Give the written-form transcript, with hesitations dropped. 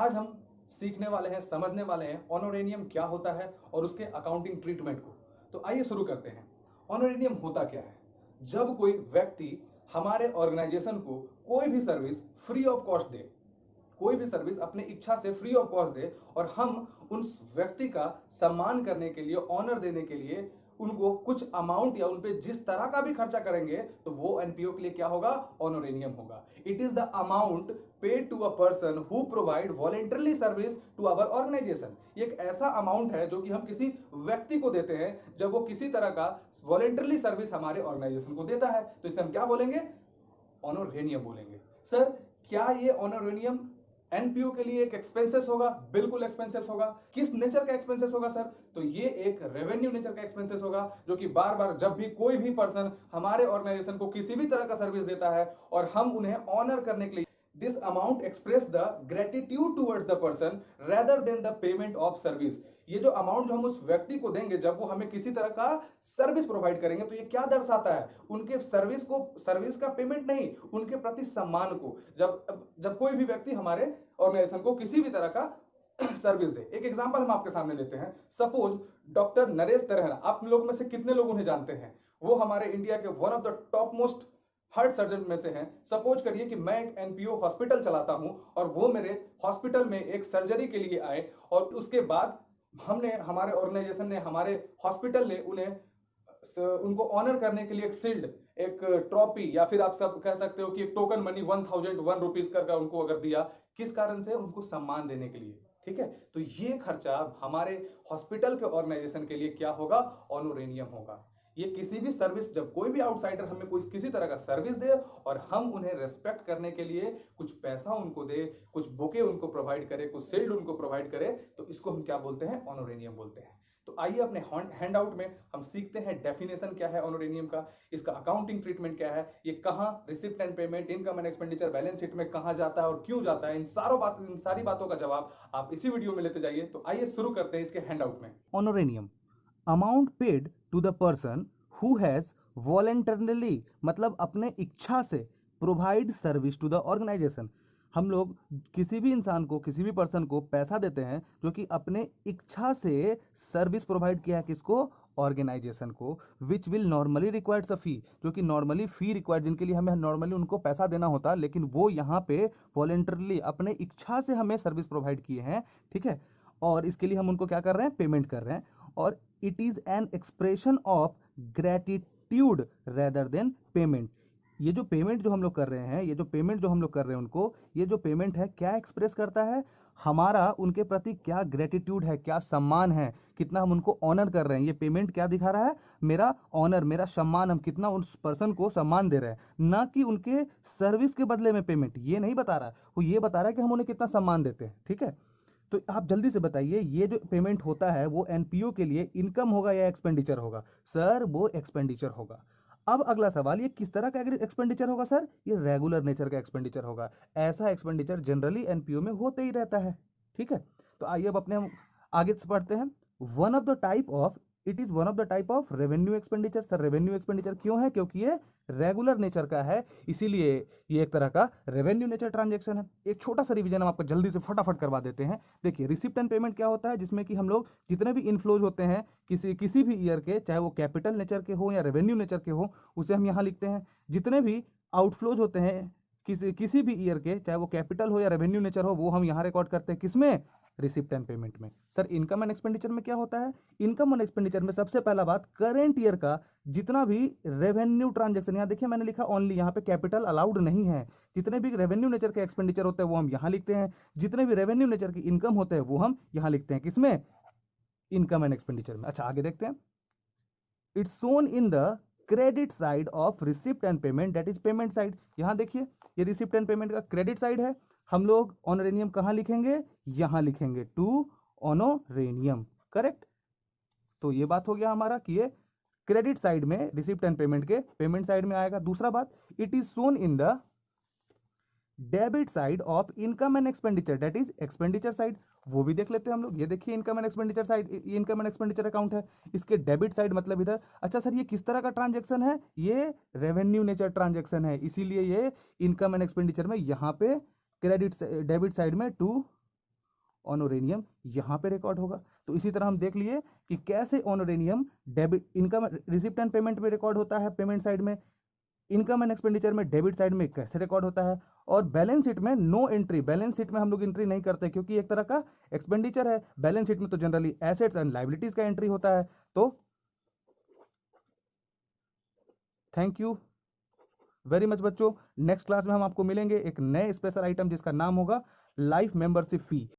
आज हम सीखने वाले हैं, समझने वाले हैं ऑनोरेनियम क्या होता है और उसके अकाउंटिंग ट्रीटमेंट को। तो आइए शुरू करते हैं। ऑनोरेनियम होता क्या है? जब कोई व्यक्ति हमारे ऑर्गेनाइजेशन को कोई भी सर्विस फ्री ऑफ कॉस्ट दे, कोई भी सर्विस अपने इच्छा से फ्री ऑफ कॉस्ट दे और हम उस व्यक्ति का सम्मान करने के लिए, ऑनर देने के लिए उनको कुछ अमाउंट या उन पे जिस तरह का भी खर्चा करेंगे तो वो एनपीओ के लिए क्या होगा? ऑनोरेनियम होगा। It is the amount paid to a person who provide voluntarily service to our organisation. ये एक ऐसा अमाउंट है जो कि हम किसी व्यक्ति को देते हैं जब वो किसी तरह का वॉलेंटरली सर्विस हमारे ऑर्गेनाइजेशन को देता है। तो इसे हम क्या बोलेंगे? ऑनोरेनियम बोलेंगे। सर, क्या ये ऑनोरेनियम एनपीओ के लिए एक एक्सपेंसेस होगा? बिल्कुल एक्सपेंसेस होगा। किस नेचर का एक्सपेंसेस होगा सर? तो ये एक रेवेन्यू नेचर का एक्सपेंसेस होगा, जो कि बार बार जब भी कोई भी पर्सन हमारे ऑर्गेनाइजेशन को किसी भी तरह का सर्विस देता है और हम उन्हें ऑनर करने के लिए, this amount express the gratitude towards the person rather than the payment of service. ये जो अमाउंट जो हम उस व्यक्ति को देंगे जब वो हमें किसी तरह का सर्विस प्रोवाइड करेंगे, तो ये क्या दर्शाता है? उनके सर्विस का पेमेंट नहीं, उनके प्रति सम्मान को। जब जब कोई भी व्यक्ति हमारे ऑर्गेनाइजेशन को किसी भी तरह का सर्विस दे। एक एग्जांपल हम आपके सामने लेते हैं। सपोज डॉक्टर नरेश तरहरा, आप लोग में से कितने लोग उन्हें जानते हैं? वो हमारे इंडिया के one of the top most heart surgeon में से हैं। सपोज करिए कि मैं एक एनपीओ हॉस्पिटल चलाता हूं और वो मेरे हॉस्पिटल में एक सर्जरी के लिए आए और उसके बाद हमारे ऑर्गेनाइजेशन ने, हमारे हॉस्पिटल ने उनको ऑनर करने के लिए एक शील्ड, एक ट्रॉफी, या फिर आप सब कह सकते हो कि एक टोकन मनी 1001 रुपीज का उनको अगर दिया। किस कारण से? उनको सम्मान देने के लिए। ठीक है, तो ये खर्चा हमारे हॉस्पिटल के ऑर्गेनाइजेशन के लिए क्या होगा? ऑनोरेनियम होगा। ये किसी भी सर्विस, जब कोई भी आउटसाइडर हमें कोई किसी तरह का सर्विस दे और हम उन्हें रेस्पेक्ट करने के लिए कुछ पैसा उनको दे, कुछ बुके उनको प्रोवाइड करे, कुछ शील्ड उनको प्रोवाइड करे, तो इसको हम क्या बोलते हैं? ऑनोरेनियम बोलते हैं। तो आइए अपने हैंड आउट में हम सीखते हैं डेफिनेशन क्या है ऑनोरेनियम का, इसका अकाउंटिंग ट्रीटमेंट क्या है, ये कहां receipt and payment, income and expenditure, balance sheet में कहां जाता है और क्यों जाता है। इन सारी बातों का जवाब आप इसी वीडियो में लेते जाइए। तो आइए शुरू करते हैं इसके हैंड आउट में। Honorarium amount paid to the person who has voluntarily, मतलब अपने इच्छा से, provide service to the organisation. हम लोग किसी भी इंसान को, किसी भी पर्सन को पैसा देते हैं जो कि अपने इच्छा से सर्विस प्रोवाइड किया है। किसको? ऑर्गेनाइजेशन को। विच विल नॉर्मली रिक्वायर्ड्स अ फी, जो कि नॉर्मली फी रिक्वायर्ड, जिनके लिए हमें नॉर्मली उनको पैसा देना होता, लेकिन वो यहाँ पे वॉलेंटरली अपने इच्छा से हमें सर्विस प्रोवाइड किए हैं। ठीक है, और इसके लिए हम उनको क्या कर रहे हैं? पेमेंट कर रहे हैं। और it is an expression of gratitude rather than payment. ये जो पेमेंट जो हम लोग कर रहे हैं, ये जो पेमेंट जो हम लोग कर रहे हैं उनको, ये जो पेमेंट है क्या एक्सप्रेस करता है? हमारा उनके प्रति क्या ग्रेटिट्यूड है, क्या सम्मान है, कितना हम उनको ऑनर कर रहे हैं। ये पेमेंट क्या दिखा रहा है? मेरा ऑनर, मेरा सम्मान, हम कितना उस पर्सन को सम्मान दे रहे हैं, ना कि उनके सर्विस के बदले में पेमेंट। ये नहीं बता रहा, वो ये बता रहा है कि हम उन्हें कितना सम्मान देते हैं। ठीक है, तो आप जल्दी से बताइए, ये जो पेमेंट होता है वो एनपीओ के लिए इनकम होगा या एक्सपेंडिचर होगा? सर, वो एक्सपेंडिचर होगा। अब अगला सवाल, ये किस तरह का एक्सपेंडिचर होगा? सर, ये रेगुलर नेचर का एक्सपेंडिचर होगा। ऐसा एक्सपेंडिचर जनरली एनपीओ में होते ही रहता है। ठीक है, तो आइए अब अपने हम आगे से पढ़ते हैं। One of the type of it is one of the type of revenue expenditure. Sir, revenue expenditure क्यों है? क्योंकि ये रेगुलर नेचर का है, इसीलिए ये एक तरह का रेवेन्यू नेचर ट्रांजेक्शन है। एक छोटा सा रिवीजन हम आपको जल्दी से फटाफट करवा देते हैं। देखिए, रिसिप्ट एंड पेमेंट क्या होता है? जिसमें कि हम लोग जितने भी इनफ्लोज होते हैं किसी भी ईयर के, चाहे वो कैपिटल नेचर के हो या रेवेन्यू नेचर के हो, उसे हम यहाँ लिखते हैं। जितने भी आउटफ्लोज होते हैं किसी भी ईयर के, चाहे वो कैपिटल हो या रेवेन्यू नेचर हो, वो हम यहाँ रिकॉर्ड करते हैं। किसमें? रिसिप्ट एंड पेमेंट में। सर, इनकम एंड एक्सपेंडिचर में क्या होता है? इनकम एंड एक्सपेंडिचर में सबसे पहला बात, करेंट ईयर का जितना भी रेवेन्यू ट्रांजेक्शन, यहाँ देखिए मैंने लिखा ओनली, यहाँ पे कैपिटल अलाउड नहीं है। जितने भी रेवेन्यू नेचर के एक्सपेंडिचर होते हैं वो हम यहाँ लिखते हैं। जितने भी रेवेन्यू नेचर की इनकम होते हैं वो हम यहाँ लिखते हैं। किसमें? इनकम एंड एक्सपेंडिचर में। अच्छा, आगे देखते हैं। It's shown in the credit side of receipt and payment, that is payment side. यहाँ देखिए, ये रिसिप्ट एंड पेमेंट का क्रेडिट साइड है। हम लोग ऑनोरेनियम कहाँ लिखेंगे? यहाँ लिखेंगे, टू ऑनोरेनियम। करेक्ट। तो ये बात हो गया हमारा कि ये क्रेडिट साइड में, रिसिप्ट एंड पेमेंट के पेमेंट साइड में आएगा। दूसरा बात, it is shown in the debit side of income and expenditure, that is expenditure side. वो भी देख लेते हैं हम लोग। ये देखिए, income and expenditure side, income and expenditure account है, इसके डेबिट साइड मतलब इधर। अच्छा सर, ये किस तरह का ट्रांजेक्शन है? ये रेवेन्यू नेचर ट्रांजेक्शन है, इसीलिए ये इनकम एंड एक्सपेंडिचर में यहाँ पे क्रेडिट डेबिट साइड में टू ऑनोरेनियम यहाँ पे रिकॉर्ड होगा। तो इसी तरह हम देख लिए कि कैसे honorarium debit income receipt and payment में रिकॉर्ड होता है पेमेंट साइड में, इनकम एंड एक्सपेंडिचर में डेबिट साइड में कैसे रिकॉर्ड होता है, और बैलेंस शीट में नो एंट्री, बैलेंस शीट में हम लोग एंट्री नहीं करते क्योंकि एक तरह का एक्सपेंडिचर है। बैलेंस शीट में तो जनरली एसेट्स एंड लाइबिलिटीज का एंट्री होता है। तो थैंक यू वेरी मच बच्चों। नेक्स्ट क्लास में हम आपको मिलेंगे एक नए स्पेशल आइटम जिसका नाम होगा लाइफ मेंबरशिप फी।